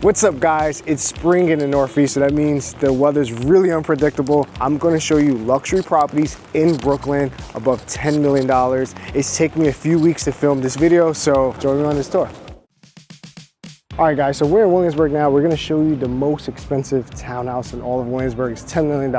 What's up guys, it's spring in the Northeast, so that means the weather's really unpredictable. I'm gonna show you luxury properties in Brooklyn above $10 million. It's taken me a few weeks to film this video, so join me on this tour. All right guys, so we're in Williamsburg now. We're gonna show you the most expensive townhouse in all of Williamsburg. It's $10 million.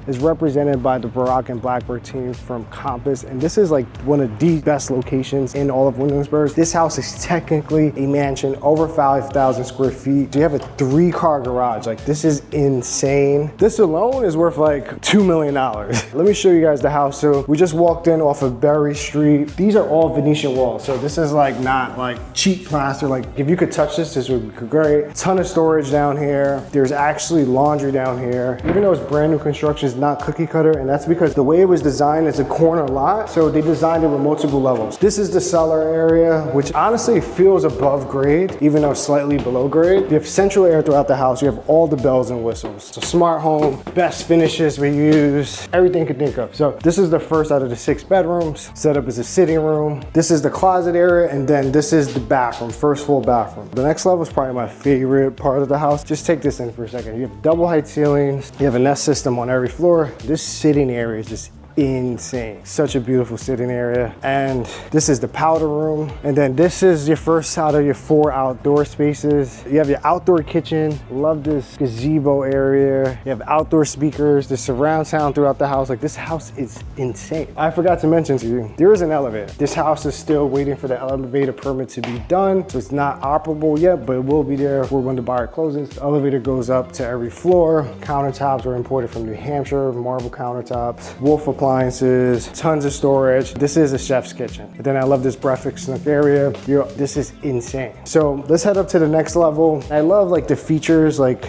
It's represented by the Barack and Blackbird team from Compass. And this is like one of the best locations in all of Williamsburg. This house is technically a mansion over 5,000 square feet. So you have a 3-car garage. Like, this is insane. This alone is worth like $2 million. Let me show you guys the house. So we just walked in off of Berry Street. These are all Venetian walls. So this is like not like cheap plaster. Like if you could touch this would be great. Ton of storage down here. There's actually laundry down here. Even though it's brand new construction, it's not cookie cutter, and that's because the way it was designed is a corner lot, so they designed it with multiple levels. This is the cellar area, which honestly feels above grade, even though slightly below grade. You have central air throughout the house. You have all the bells and whistles. It's a smart home, best finishes we use, everything you could think of. So this is the first out of the 6 bedrooms, set up as a sitting room. This is the closet area, and then this is the bathroom, first full bathroom. The next level is probably my favorite part of the house. Just take this in for a second. You have double height ceilings. You have a Nest system on every floor. This sitting area is just insane. Such a beautiful sitting area. And this is the powder room. And then this is your first out of your 4 outdoor spaces. You have your outdoor kitchen. Love this gazebo area. You have outdoor speakers. There's surround sound throughout the house. Like, this house is insane. I forgot to mention to you, there is an elevator. This house is still waiting for the elevator permit to be done. So it's not operable yet, but it will be there for when the buyer closes. The elevator goes up to every floor. Countertops are imported from New Hampshire, marble countertops, Wolf appliances, tons of storage. This is a chef's kitchen. But then I love this breakfast nook area. This is insane. So let's head up to the next level. I love like the features, like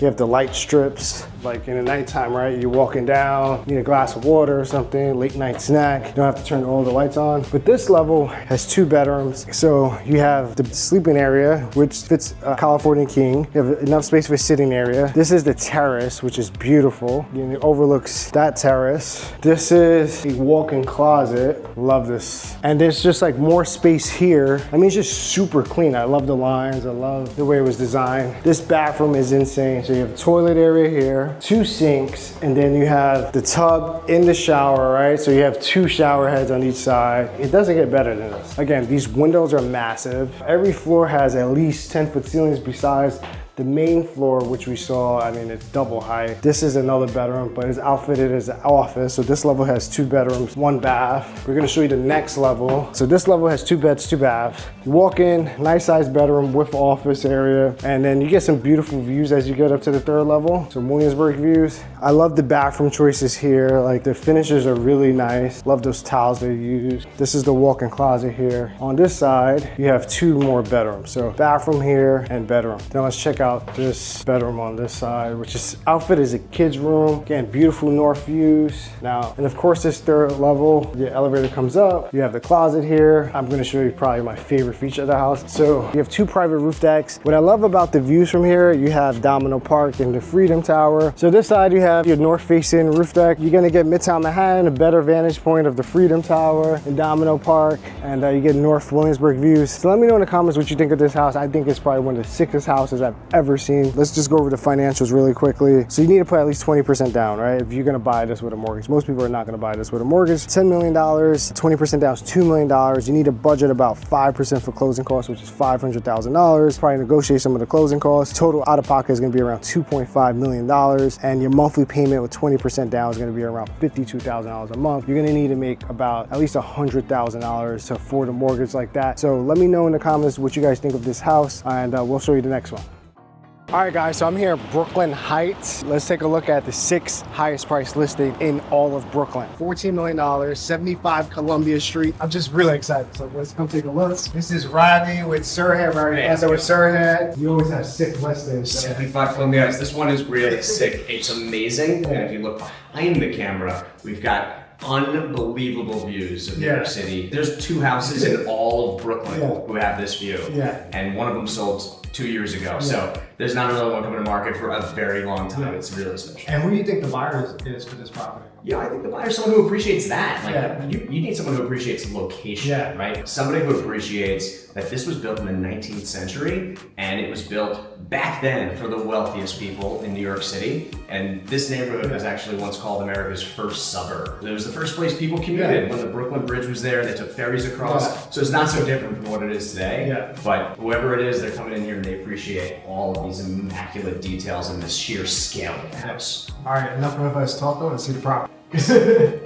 you have the light strips, like in the nighttime, right? You're walking down, need a glass of water or something, late night snack. You don't have to turn all the lights on. But this level has 2 bedrooms. So you have the sleeping area, which fits a California king. You have enough space for sitting area. This is the terrace, which is beautiful. It overlooks that terrace. This is a walk-in closet. Love this. And there's just like more space here. I mean, it's just super clean. I love the lines. I love the way it was designed. This bathroom is insane. So you have a toilet area here, 2 sinks, and then you have the tub in the shower, right? So you have 2 shower heads on each side. It doesn't get better than this. Again, these windows are massive. Every floor has at least 10-foot ceilings besides the main floor, which we saw, I mean, it's double height. This is another bedroom, but it's outfitted as an office. So this level has 2 bedrooms, 1 bath. We're gonna show you the next level. So this level has 2 beds, 2 baths. You walk in, nice sized bedroom with office area. And then you get some beautiful views as you get up to the 3rd level. So Williamsburg views. I love the bathroom choices here. Like, the finishes are really nice. Love those towels they use. This is the walk-in closet here. On this side, you have 2 more bedrooms. So bathroom here and bedroom. Then let's check out this bedroom on this side, which is outfitted as a kid's room. Again, beautiful north views. Now, and of course, this 3rd level, the elevator comes up. You have the closet here. I'm gonna show you probably my favorite feature of the house. So you have 2 private roof decks. What I love about the views from here, you have Domino Park and the Freedom Tower. So this side, you have your north-facing roof deck. You're gonna get Midtown Manhattan, a better vantage point of the Freedom Tower and Domino Park, and you get North Williamsburg views. So let me know in the comments what you think of this house. I think it's probably one of the sickest houses I've ever seen. Let's just go over the financials really quickly. So you need to put at least 20% down, right? If you're gonna buy this with a mortgage. Most people are not gonna buy this with a mortgage. $10 million, 20% down is $2 million. You need to budget about 5% for closing costs, which is $500,000. Probably negotiate some of the closing costs. Total out of pocket is gonna be around $2.5 million. And your monthly payment with 20% down is gonna be around $52,000 a month. You're gonna need to make about at least $100,000 to afford a mortgage like that. So let me know in the comments what you guys think of this house, and we'll show you the next one. All right guys, so I'm here in Brooklyn Heights. Let's take a look at the 6th highest price listing in all of Brooklyn. $14 million, 75 Columbia Street. I'm just really excited. So let's come take a look. This is Rodney with Sirhan, right? Yeah, so with Sirhan, you always have sick listings. 75 Columbia. This one is really sick. It's amazing. And if you look behind the camera, we've got unbelievable views of New York City. There's 2 houses in all of Brooklyn who have this view. And one of them sold 2 years ago. So there's not another one coming to market for a very long time. It's really special. And who do you think the buyer is for this property? Yeah, I think the buyer is someone who appreciates that. Like, you need someone who appreciates location, right? Somebody who appreciates that this was built in the 19th century, and it was built back then for the wealthiest people in New York City. And this neighborhood was actually once called America's first suburb. It was the first place people commuted when the Brooklyn Bridge was there. They took ferries across. So it's not so different from what it is today. But whoever it is, they're coming in here and they appreciate all of these immaculate details and the sheer scale of the house. All right, enough of us talk though, let's see the property.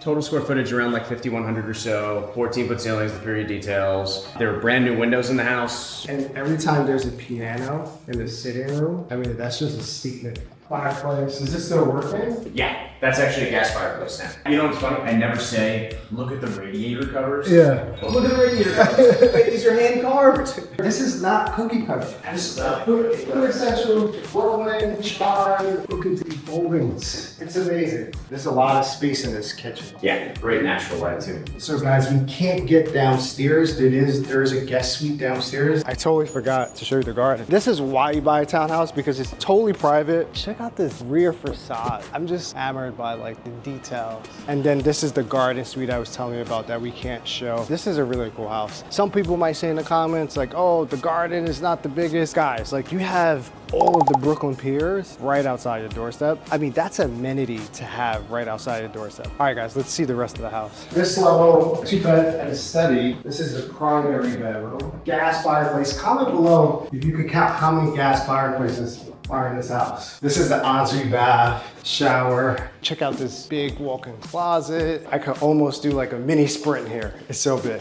Total square footage around like 5,100 or so. 14-foot ceilings, the period details. There are brand new windows in the house. And every time there's a piano in the sitting room, I mean, that's just a statement. Fireplace, is this still working? Yeah, that's actually a gas fireplace now. You know what's funny? I never say, look at the radiator covers. Yeah. Well, look at the radiator covers. Wait, these are hand carved. This is not cookie cutter. This is not. Quintessential Brooklyn charm. Look at these foldings. It's amazing. There's a lot of space in this kitchen. Yeah, great natural light too. So guys, we can't get downstairs. There is a guest suite downstairs. I totally forgot to show you the garden. This is why you buy a townhouse, because it's totally private. Check out this rear facade. I'm just enamored by like the details. And then this is the garden suite I was telling you about that we can't show. This is a really cool house. Some people might say in the comments like, oh, the garden is not the biggest. Guys, like you have all of the Brooklyn piers right outside your doorstep. I mean, that's an amenity to have right outside your doorstep. All right, guys, let's see the rest of the house. This level, 2-bed and a study. This is the primary bedroom. Gas fireplace. Comment below if you could count how many gas fireplaces are in this house. This is the ensuite bath, shower. Check out this big walk-in closet. I could almost do like a mini sprint here. It's so big.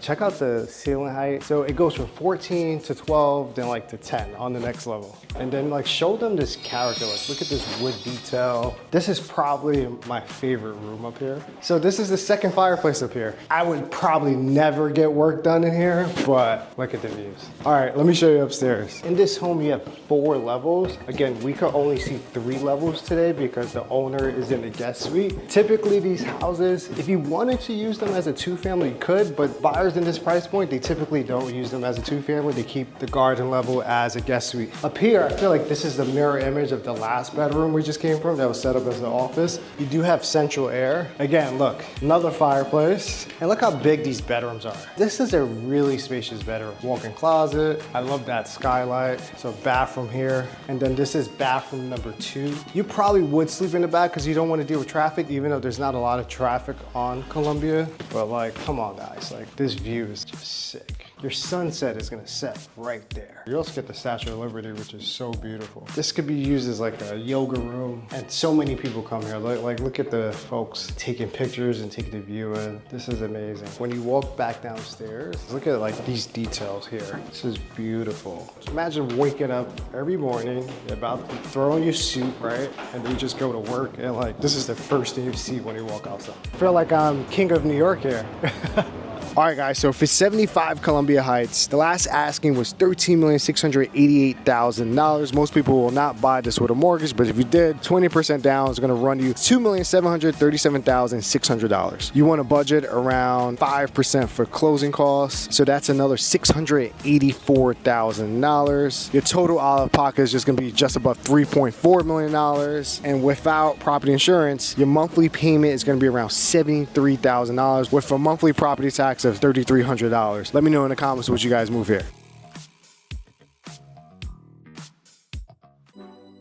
Check out the ceiling height. So it goes from 14 to 12, then like to 10 on the next level. And then like show them this character. Like look at this wood detail. This is probably my favorite room up here. So this is the second fireplace up here. I would probably never get work done in here, but look at the views. All right, let me show you upstairs. In this home, you have 4 levels. Again, we could only see 3 levels today because the owner is in the guest suite. Typically these houses, if you wanted to use them as a 2-family, you could, but buyers in this price point, they typically don't use them as a 2-family. They keep the garden level as a guest suite. Up here, I feel like this is the mirror image of the last bedroom we just came from that was set up as an office. You do have central air. Again, look, another fireplace. And look how big these bedrooms are. This is a really spacious bedroom. Walk-in closet. I love that skylight. So bathroom here. And then this is bathroom number 2. You probably would sleep in the back because you don't want to deal with traffic, even though there's not a lot of traffic on Columbia. But like, come on guys, like this view is just sick. Your sunset is gonna set right there. You also get the Statue of Liberty, which is so beautiful. This could be used as like a yoga room, and so many people come here. Like look at the folks taking pictures and taking the view in. This is amazing. When you walk back downstairs, look at like these details here. This is beautiful. Imagine waking up every morning, you're about to throw on your suit, right? And then you just go to work, and like this is the first thing you see when you walk outside. I feel like I'm king of New York here. All right, guys, so for 75 Columbia Heights, the last asking was $13,688,000. Most people will not buy this with a mortgage, but if you did, 20% down is gonna run you $2,737,600. You want to budget around 5% for closing costs, so that's another $684,000. Your total out of pocket is just gonna be just above $3.4 million, and without property insurance, your monthly payment is gonna be around $73,000 with a monthly property tax of $3,300. Let me know in the comments what you guys move here.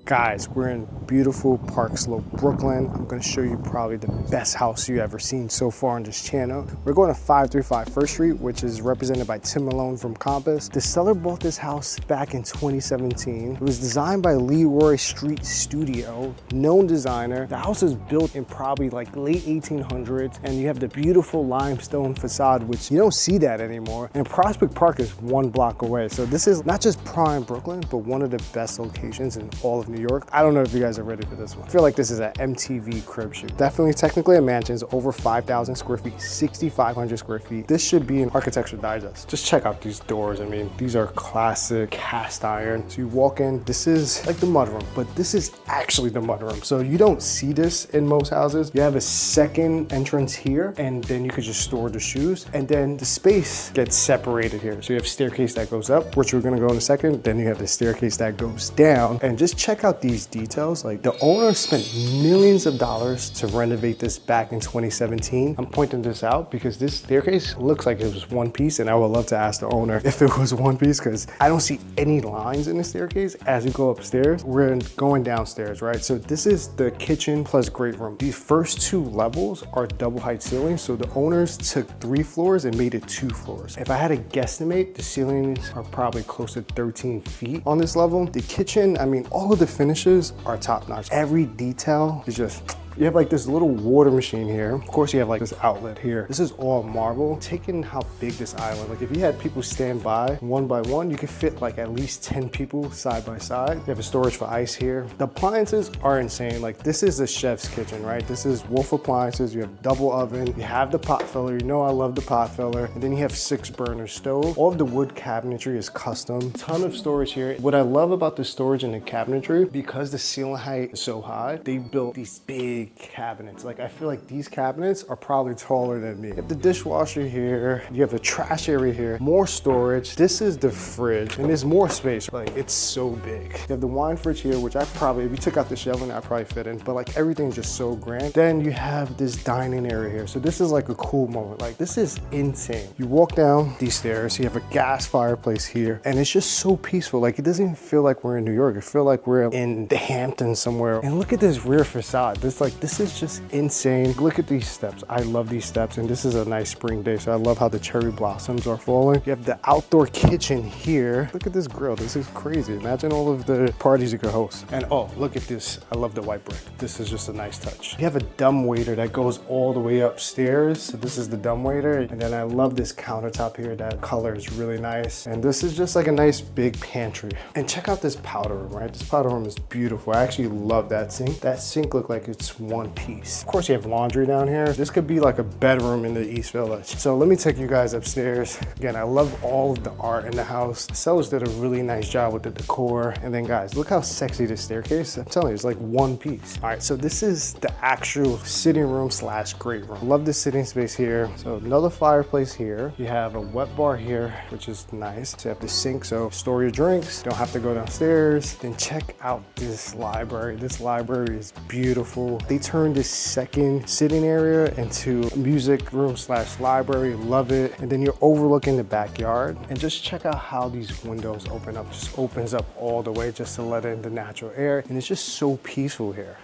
Guys, we're in beautiful Park Slope, Brooklyn. I'm gonna show you probably the best house you've ever seen so far on this channel. We're going to 535 First Street, which is represented by Tim Malone from Compass. The seller bought this house back in 2017. It was designed by Leroy Street Studio, known designer. The house is built in probably like late 1800s, and you have the beautiful limestone facade, which you don't see that anymore. And Prospect Park is 1 block away. So this is not just prime Brooklyn, but one of the best locations in all of New York. I don't know if you guys are ready for this one. I feel like this is an MTV crib shoot. Definitely technically a mansion. It's over 5,000 square feet, 6,500 square feet. This should be an Architecture Digest. Just check out these doors. I mean, these are classic cast iron. So you walk in, this is like the mudroom, but this is actually the mudroom. So you don't see this in most houses. You have a second entrance here, and then you could just store the shoes. And then the space gets separated here. So you have a staircase that goes up, which we're gonna go in a second. Then you have the staircase that goes down. And just check out out these details. Like the owner spent millions of dollars to renovate this back in 2017. I'm pointing this out because this staircase looks like it was one piece, and I would love to ask the owner if it was one piece because I don't see any lines in the staircase as you go upstairs. We're going downstairs, right? So this is the kitchen plus great room. These first two levels are double height ceilings. So the owners took 3 floors and made it 2 floors. If I had to guesstimate, the ceilings are probably close to 13 feet on this level. The kitchen, I mean, all of the finishes are top notch. Every detail is just, you have like this little water machine here. Of course, you have like this outlet here. This is all marble. Taking how big this island, like if you had people stand by one by one, you could fit like at least 10 people side by side. You have a storage for ice here. The appliances are insane. Like this is the chef's kitchen, right? This is Wolf appliances. You have double oven. You have the pot filler. You know I love the pot filler. And then you have 6 burner stove. All of the wood cabinetry is custom. Ton of storage here. What I love about the storage and the cabinetry, because the ceiling height is so high, they built these big cabinets. Like I feel like these cabinets are probably taller than me. You have the dishwasher here. You have the trash area here. More storage. This is the fridge, and there's more space. Like it's so big. You have the wine fridge here, which I probably, if you took out the shelving, I probably fit in. But like everything's just so grand. Then you have this dining area here. So this is like a cool moment. Like this is insane. You walk down these stairs. You have a gas fireplace here, and it's just so peaceful. Like it doesn't even feel like we're in New York. It feels like we're in the Hamptons somewhere. And look at this rear facade. This is just insane. Look at these steps. I love these steps, and this is a nice spring day, so I love how the cherry blossoms are falling. You have the outdoor kitchen here. Look at this grill. This is crazy. Imagine all of the parties you could host. And oh, look at this. I love the white brick. This is just a nice touch. You have a dumbwaiter that goes all the way upstairs. So this is the dumbwaiter. And then I love this countertop here. That color is really nice. And this is just like a nice big pantry. And check out this powder room, right? This powder room is beautiful. I actually love that sink. That sink looks like it's one piece. Of course, you have laundry down here. This could be like a bedroom in the East Village. So let me take you guys upstairs. Again, I love all of the art in the house. The sellers did a really nice job with the decor. And then guys, look how sexy this staircase. I'm telling you, it's like one piece. All right, so this is the actual sitting room slash great room. Love this sitting space here. So another fireplace here. You have a wet bar here, which is nice. So you have the sink, so store your drinks. Don't have to go downstairs. Then check out this library. This library is beautiful. They turned this second sitting area into a music room slash library. Love it. And then you're overlooking the backyard, and just check out how these windows open up. Just opens up all the way just to let in the natural air, and it's just so peaceful here.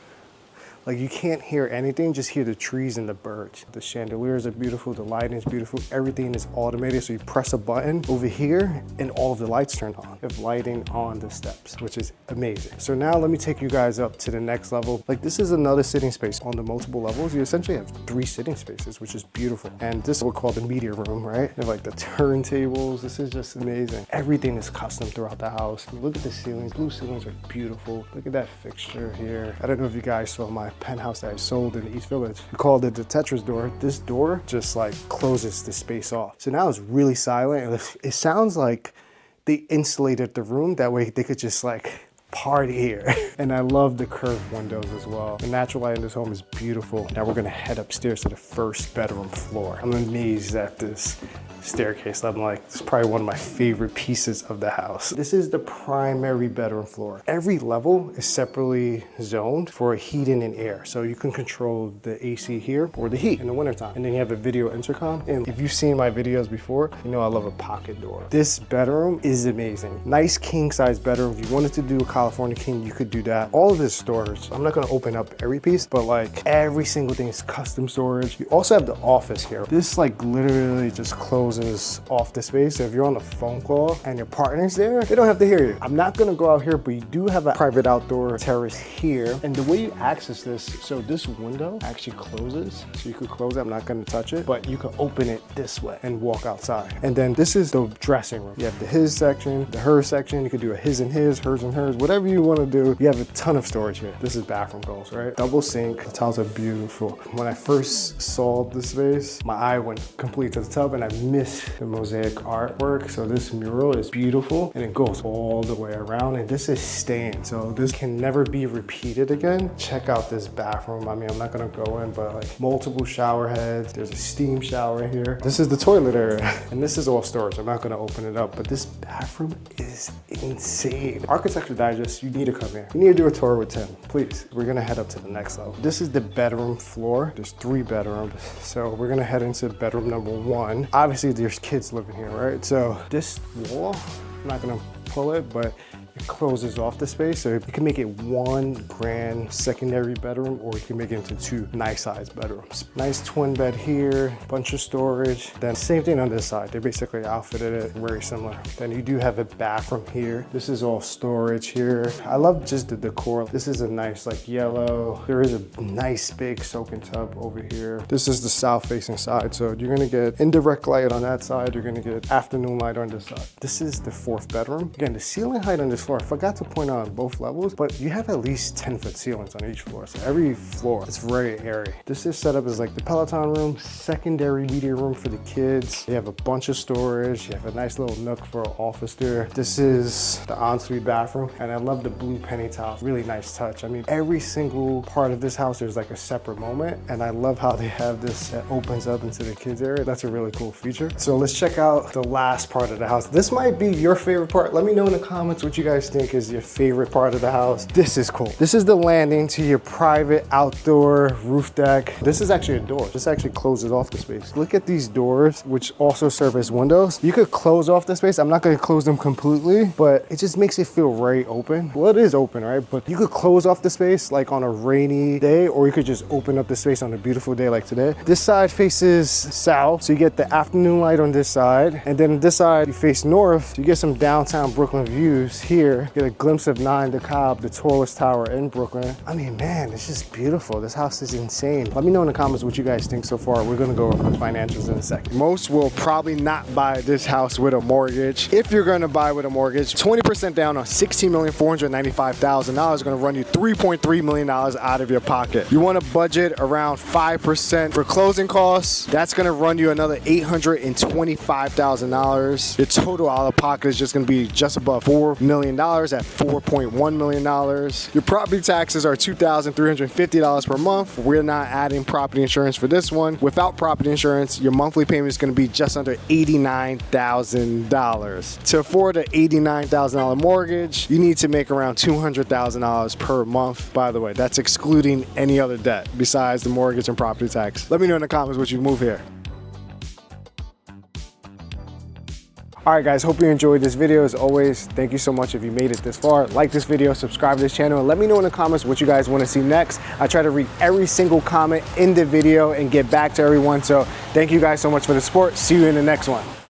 Like you can't hear anything, just hear the trees and the birds. The chandeliers are beautiful, the lighting is beautiful, everything is automated. So you press a button over here and all of the lights turn on. You have lighting on the steps, which is amazing. So now let me take you guys up to the next level. Like this is another sitting space. On the multiple levels, you essentially have 3 sitting spaces, which is beautiful. And this is what we call the media room, right? You have like the turntables. This is just amazing. Everything is custom throughout the house. Look at the ceilings. Blue ceilings are beautiful. Look at that fixture here. I don't know if you guys saw my penthouse that I sold in the East Village. We called it the Tetris door. This door just like closes the space off. So now it's really silent, and it sounds like they insulated the room. That way they could just like party here. And I love the curved windows as well. The natural light in this home is beautiful. Now we're gonna head upstairs to the first bedroom floor. I'm amazed at this staircase. I'm like, it's probably one of my favorite pieces of the house. This is the primary bedroom floor. Every level is separately zoned for heating and air. So you can control the AC here or the heat in the wintertime. And then you have a video intercom. And if you've seen my videos before, you know I love a pocket door. This bedroom is amazing. Nice king size bedroom. If you wanted to do a California king, you could do that. All of this storage. I'm not gonna open up every piece, but like every single thing is custom storage. You also have the office here. This like literally just closes off the space. So if you're on a phone call and your partner's there, they don't have to hear you. I'm not gonna go out here, but you do have a private outdoor terrace here. And the way you access this, so this window actually closes. So you could close it, I'm not gonna touch it, but you can open it this way and walk outside. And then this is the dressing room. You have the his section, the her section. You could do a his and his, hers and hers, whatever you wanna do. You have a ton of storage here. This is bathroom goals, right? Double sink, the tiles are beautiful. When I first saw this space, my eye went complete to the tub and I missed notice the mosaic artwork. So this mural is beautiful and it goes all the way around, and this is staying. So this can never be repeated again. Check out this bathroom. I mean, I'm not gonna go in, but like multiple shower heads. There's a steam shower here. This is the toilet area, and this is all storage. I'm not gonna open it up, but this bathroom is insane. Architecture Digest, you need to come here. You need to do a tour with Tim, please. We're gonna head up to the next level. This is the bedroom floor. There's 3 bedrooms. So we're gonna head into bedroom number 1. Obviously there's kids living here, right? So this wall, I'm not gonna pull it, but it closes off the space, so you can make it 1 grand secondary bedroom, or you can make it into 2 nice sized bedrooms. Nice twin bed here, bunch of storage. Then same thing on this side. They basically outfitted it very similar. Then you do have a bathroom here. This is all storage here. I love just the decor. This is a nice like yellow. There is a nice big soaking tub over here. This is the south facing side, so you're gonna get indirect light on that side. You're gonna get afternoon light on this side. This is the 4th bedroom. Again, the ceiling height on this floor, I forgot to point out on both levels, but you have at least 10-foot ceilings on each floor. So every floor, it's very airy. This is set up as like the Peloton room, secondary media room for the kids. You have a bunch of storage. You have a nice little nook for an office there. This is the ensuite bathroom, and I love the blue penny tiles. Really nice touch. I mean, every single part of this house, there's like a separate moment, and I love how they have this that opens up into the kids area. That's a really cool feature. So let's check out the last part of the house. This might be your favorite part. Let me know in the comments what you guys think is your favorite part of the house. This is cool. This is the landing to your private outdoor roof deck. This is actually a door. This actually closes off the space. Look at these doors, which also serve as windows. You could close off the space. I'm not gonna close them completely, but it just makes it feel very open. Well, it is open, right? But you could close off the space like on a rainy day, or you could just open up the space on a beautiful day like today. This side faces south, so you get the afternoon light on this side, and then this side you face north, you get some downtown Brooklyn views here. Get a glimpse of 9 DeKalb, the tallest tower in Brooklyn. I mean, man, it's just beautiful. This house is insane. Let me know in the comments what you guys think so far. We're gonna go over the financials in a second. Most will probably not buy this house with a mortgage. If you're gonna buy with a mortgage, 20% down on $16,495,000 is gonna run you $3.3 million out of your pocket. You wanna budget around 5% for closing costs. That's gonna run you another $825,000. Your total out of pocket is just gonna be just above $4 million at $4.1 million. Your property taxes are $2,350 per month. We're not adding property insurance for this one. Without property insurance, your monthly payment is going to be just under $89,000. To afford an $89,000 mortgage, you need to make around $200,000 per month. By the way, that's excluding any other debt besides the mortgage and property tax. Let me know in the comments what you move here. All right, guys, hope you enjoyed this video. As always, thank you so much if you made it this far. Like this video, subscribe to this channel, and let me know in the comments what you guys want to see next. I try to read every single comment in the video and get back to everyone. So thank you guys so much for the support. See you in the next one.